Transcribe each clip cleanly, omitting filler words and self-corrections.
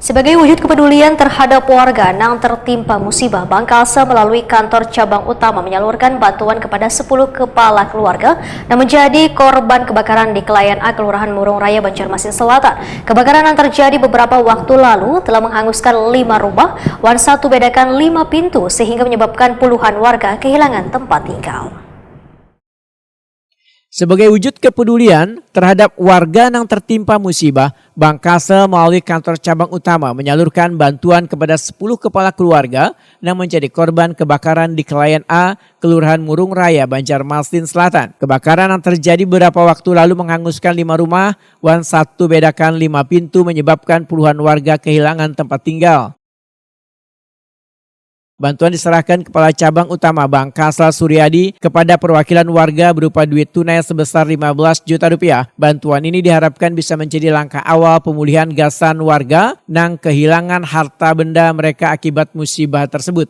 Sebagai wujud kepedulian terhadap warga yang tertimpa musibah, Bangkalsel melalui kantor cabang utama menyalurkan bantuan kepada 10 kepala keluarga yang menjadi korban kebakaran di Kelayan A, Kelurahan Murung Raya, Banjarmasin Selatan. Kebakaran yang terjadi beberapa waktu lalu telah menghanguskan 5 rumah, satu bedakan 5 pintu sehingga menyebabkan puluhan warga kehilangan tempat tinggal. Sebagai wujud kepedulian terhadap warga yang tertimpa musibah, Bangkalsel melalui kantor cabang utama menyalurkan bantuan kepada 10 kepala keluarga yang menjadi korban kebakaran di Kelayan A, Kelurahan Murung Raya, Banjarmasin Selatan. Kebakaran yang terjadi beberapa waktu lalu menghanguskan 5 rumah, satu bedakan 5 pintu menyebabkan puluhan warga kehilangan tempat tinggal. Bantuan diserahkan Kepala Cabang Utama Bangkalsel Suryadi kepada perwakilan warga berupa duit tunai sebesar 15 juta rupiah. Bantuan ini diharapkan bisa menjadi langkah awal pemulihan gasan warga yang kehilangan harta benda mereka akibat musibah tersebut.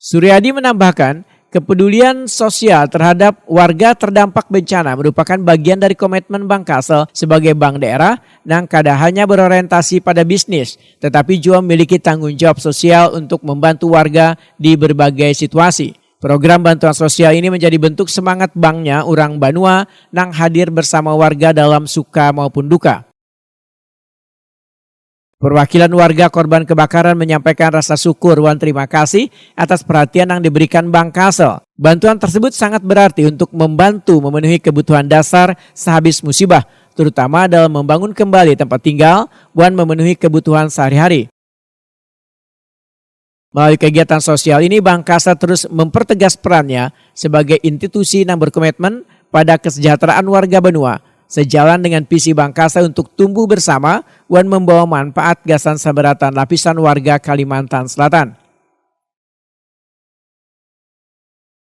Suryadi menambahkan, kepedulian sosial terhadap warga terdampak bencana merupakan bagian dari komitmen Bangkalsel sebagai bank daerah yang kada hanya berorientasi pada bisnis, tetapi juga memiliki tanggung jawab sosial untuk membantu warga di berbagai situasi. Program bantuan sosial ini menjadi bentuk semangat banknya Urang Banua yang hadir bersama warga dalam suka maupun duka. Perwakilan warga korban kebakaran menyampaikan rasa syukur dan terima kasih atas perhatian yang diberikan Bangkalsel. Bantuan tersebut sangat berarti untuk membantu memenuhi kebutuhan dasar sehabis musibah, terutama dalam membangun kembali tempat tinggal dan memenuhi kebutuhan sehari-hari. Melalui kegiatan sosial ini, Bangkalsel terus mempertegas perannya sebagai institusi yang berkomitmen pada kesejahteraan warga Banua, sejalan dengan visi Bangkalsel untuk tumbuh bersama dan membawa manfaat gasan sabaratan lapisan warga Kalimantan Selatan.